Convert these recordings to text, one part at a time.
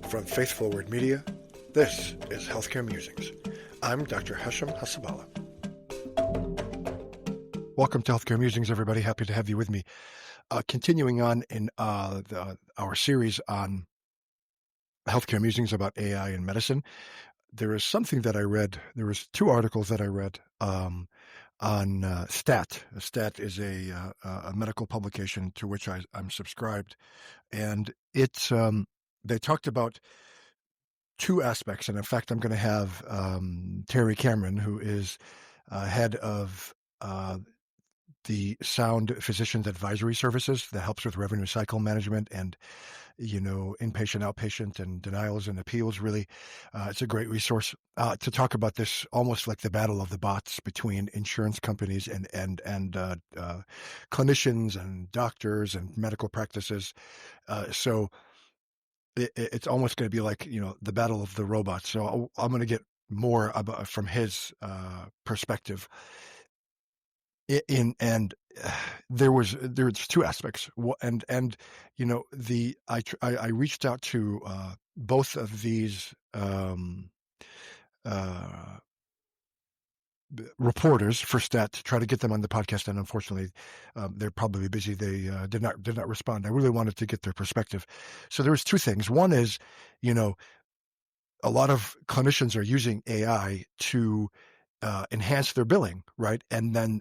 From Faith Forward Media, this is Healthcare Musings. I'm Dr. Hashem Hasabala. Welcome to Healthcare Musings, everybody. Happy to have you with me. Continuing on in our series on Healthcare Musings about AI and medicine, there is something that I read. There was two articles that I read on STAT. STAT is a medical publication to which I'm subscribed, and it's they talked about two aspects. And in fact, I'm going to have Terry Cameron, who is head of the Sound Physicians Advisory Services that helps with revenue cycle management and, inpatient, outpatient, and denials and appeals. Really, it's a great resource to talk about this, almost like the battle of the bots between insurance companies and clinicians and doctors and medical practices. So it's almost going to be like, the battle of the robots. So I'm going to get more about from his perspective. There's two aspects, and I reached out to both of these reporters for STAT to try to get them on the podcast, and unfortunately, they're probably busy. They did not respond. I really wanted to get their perspective. So there was two things. One is, a lot of clinicians are using AI to enhance their billing, right? And then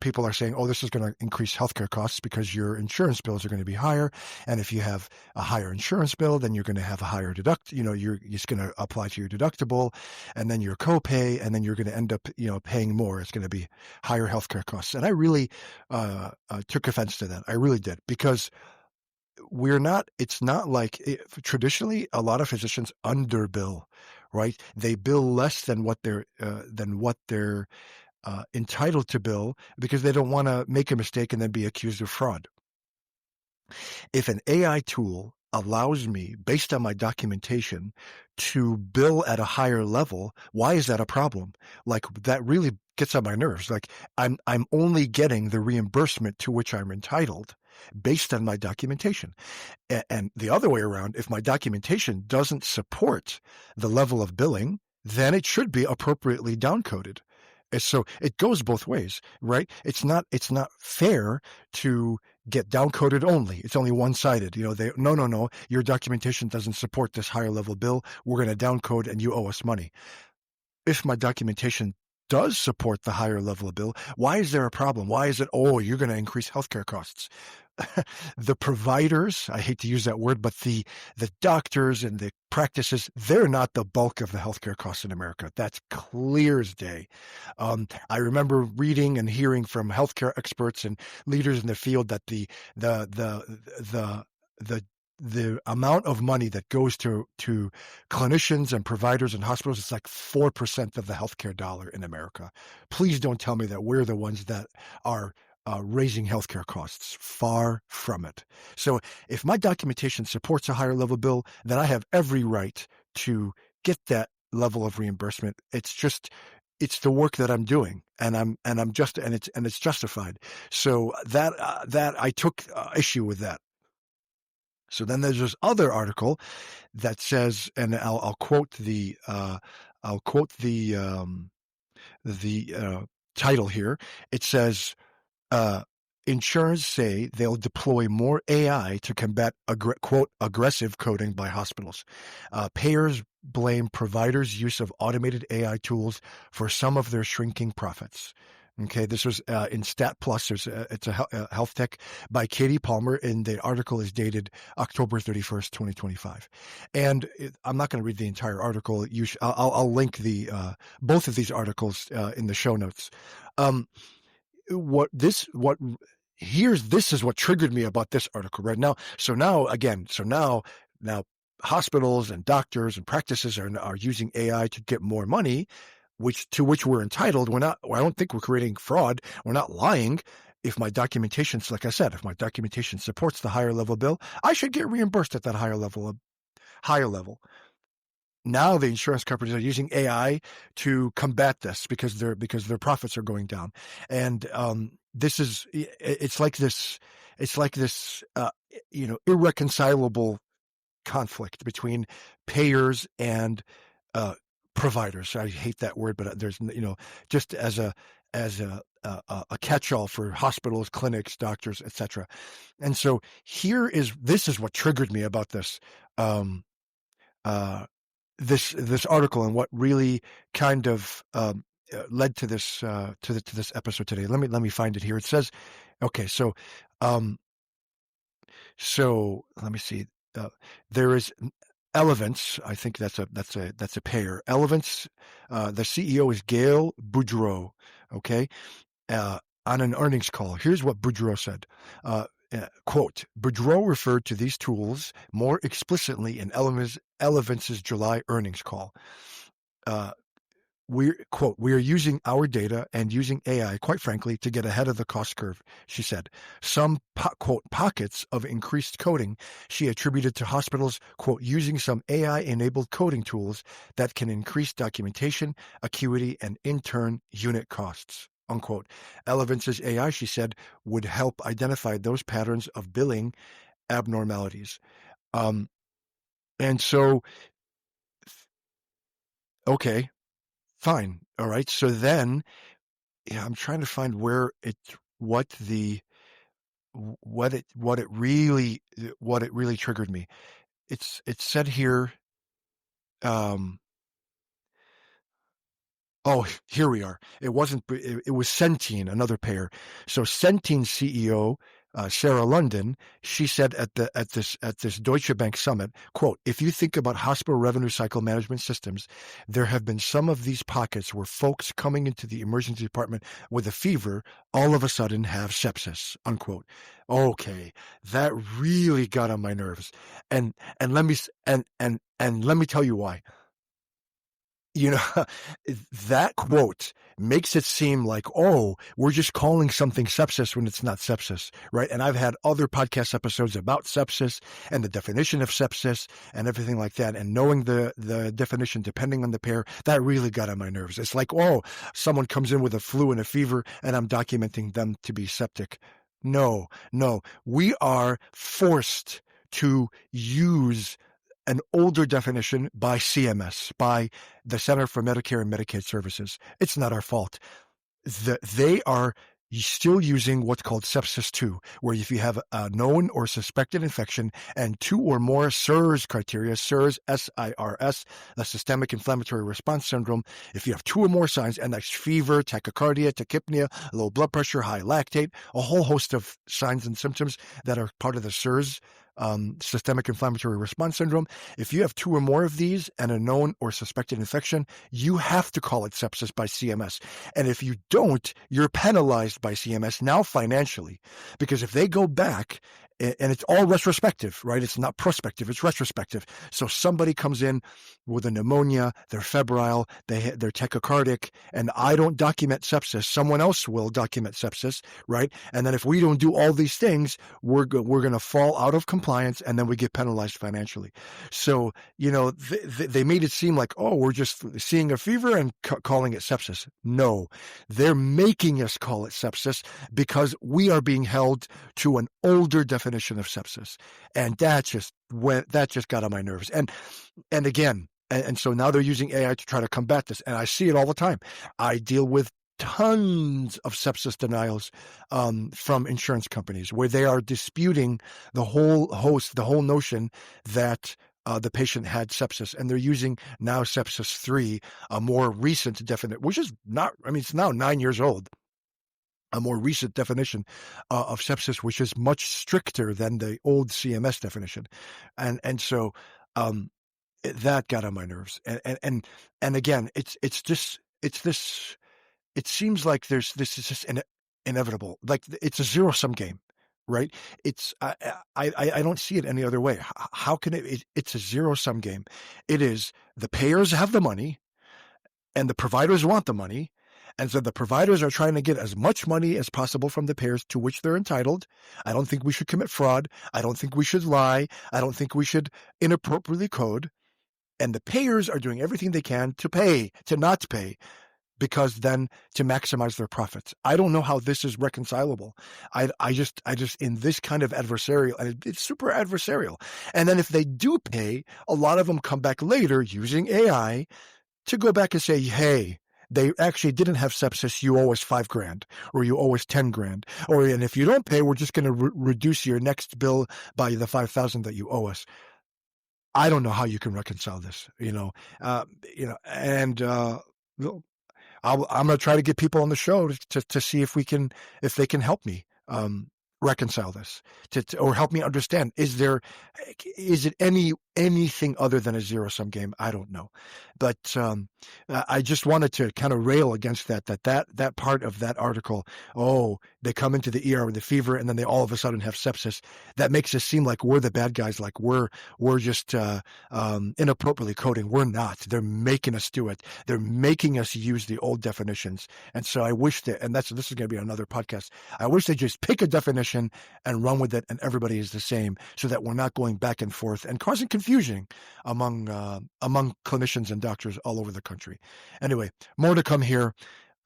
people are saying, oh, this is going to increase healthcare costs because your insurance bills are going to be higher. And if you have a higher insurance bill, then you're going to have a higher it's going to apply to your deductible and then your copay, and then you're going to end up, paying more. It's going to be higher healthcare costs. And I really took offense to that. I really did, because it's not like traditionally a lot of physicians underbill, right? They bill less than what they're entitled to bill because they don't want to make a mistake and then be accused of fraud. If an AI tool allows me, based on my documentation, to bill at a higher level, why is that a problem? Like, that really gets on my nerves. Like, I'm only getting the reimbursement to which I'm entitled based on my documentation. And the other way around, if my documentation doesn't support the level of billing, then it should be appropriately downcoded. And so it goes both ways, right? It's not fair to get downcoded only. It's only one-sided. No, your documentation doesn't support this higher level bill. We're going to downcode and you owe us money. If my documentation does support the higher level of bill, why is there a problem? Why is it, you're going to increase healthcare costs? The providers, I hate to use that word, but the doctors and the practices, they're not the bulk of the healthcare costs in America. That's clear as day. I remember reading and hearing from healthcare experts and leaders in the field that the amount of money that goes to clinicians and providers and hospitals is like 4% of the healthcare dollar in America. Please don't tell me that we're the ones that are raising healthcare costs. Far from it. So if my documentation supports a higher level bill, then I have every right to get that level of reimbursement. It's the work that I'm doing, and it's justified. So that I took issue with that. So then there's this other article that says, and I'll quote the title here. It says, insurers say they'll deploy more AI to combat quote aggressive coding by hospitals. Payers blame providers' use of automated AI tools for some of their shrinking profits. Okay, this was in Stat Plus. It's a health tech by Katie Palmer, and the article is dated October 31st, 2025. And I'm not going to read the entire article. I'll link both of these articles in the show notes. This is what triggered me about this article right now. So now hospitals and doctors and practices are using AI to get more money, which we're entitled. I don't think we're creating fraud. We're not lying. If my documentation, like I said, if my documentation supports the higher level bill, I should get reimbursed at that higher level. Now the insurance companies are using AI to combat this because their profits are going down, and it's like this irreconcilable conflict between payers and providers. I hate that word, but there's, just as a catch-all for hospitals, clinics, doctors, etc. And so this is what triggered me about this this article, and what really kind of led to this to this episode today. Let me find it here. It says, okay, so let me see. There is Elevance. I think that's a payer. Elevance. The CEO is Gail Boudreau. Okay, on an earnings call. Here's what Boudreau said. Quote, Boudreau referred to these tools more explicitly in Elevance's July earnings call. We are using our data and using AI, quite frankly, to get ahead of the cost curve, she said. Some, quote, pockets of increased coding she attributed to hospitals, quote, using some AI-enabled coding tools that can increase documentation, acuity, and in turn, unit costs, unquote. Elevance's AI, she said, would help identify those patterns of billing abnormalities. And so, okay. Fine. All right. So then, I'm trying to find what it really triggered me. It's said here. Oh, here we are. It was Centene, another payer. So Centene CEO Sarah London, she said at this Deutsche Bank summit, quote, if you think about hospital revenue cycle management systems, there have been some of these pockets where folks coming into the emergency department with a fever all of a sudden have sepsis, unquote. Okay, that really got on my nerves. And let me tell you why. That quote makes it seem like, oh, we're just calling something sepsis when it's not sepsis, right? And I've had other podcast episodes about sepsis and the definition of sepsis and everything like that. And knowing the definition, depending on the pair, that really got on my nerves. It's like, oh, someone comes in with a flu and a fever and I'm documenting them to be septic. No, we are forced to use an older definition by CMS, by the Center for Medicare and Medicaid Services. It's not our fault. They are still using what's called Sepsis 2, where if you have a known or suspected infection and 2 or more SIRS criteria, SIRS, S-I-R-S, the Systemic Inflammatory Response Syndrome, if you have 2 or more signs, and that's fever, tachycardia, tachypnea, low blood pressure, high lactate, a whole host of signs and symptoms that are part of the SIRS, Systemic Inflammatory Response Syndrome. If you have 2 or more of these and a known or suspected infection, you have to call it sepsis by CMS. And if you don't, you're penalized by CMS now financially, because if they go back, and it's all retrospective, right? It's not prospective, it's retrospective. So somebody comes in with a pneumonia, they're febrile, they're tachycardic, and I don't document sepsis. Someone else will document sepsis, right? And then if we don't do all these things, we're going to fall out of compliance, and then we get penalized financially. So, they made it seem like, oh, we're just seeing a fever and calling it sepsis. No, they're making us call it sepsis because we are being held to an older definition of sepsis, and that just got on my nerves. And again, and so now they're using AI to try to combat this, and I see it all the time. I deal with tons of sepsis denials from insurance companies where they are disputing the whole notion that the patient had sepsis, and they're using now Sepsis 3, a more recent definition, which is not, it's now 9 years old. A more recent definition of sepsis, which is much stricter than the old CMS definition, and so that got on my nerves. And again, it's this. It seems like this is just inevitable. Like it's a zero-sum game, right? It's I don't see it any other way. How can it's a zero-sum game? It is the payers have the money, and the providers want the money. And so the providers are trying to get as much money as possible from the payers to which they're entitled. I don't think we should commit fraud. I don't think we should lie. I don't think we should inappropriately code. And the payers are doing everything they can to not pay. because then to maximize their profits. I don't know how this is reconcilable. I just in this kind of adversarial, and it's super adversarial. And then if they do pay, a lot of them come back later using AI to go back and say, hey, they actually didn't have sepsis. You owe us $5,000, or you owe us $10,000, and if you don't pay, we're just going to reduce your next bill by the $5,000 that you owe us. I don't know how you can reconcile this, and I'm going to try to get people on the show to see if they can help me reconcile this, or help me understand. Is it anything other than a zero-sum game? I don't know, but I just wanted to kind of rail against that part of that article. Oh, they come into the ER with a fever, and then they all of a sudden have sepsis. That makes us seem like we're the bad guys, like we're just inappropriately coding. We're not. They're making us do it. They're making us use the old definitions. And so I wish that, and this is going to be another podcast, I wish they just pick a definition and run with it, and everybody is the same, so that we're not going back and forth and causing confusion among clinicians and doctors all over the country. Anyway, more to come here.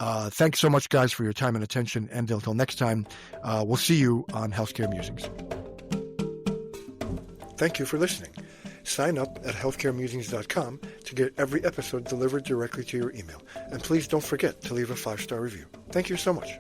Thanks so much, guys, for your time and attention. And until next time, we'll see you on Healthcare Musings. Thank you for listening. Sign up at healthcaremusings.com to get every episode delivered directly to your email. And please don't forget to leave a 5-star review. Thank you so much.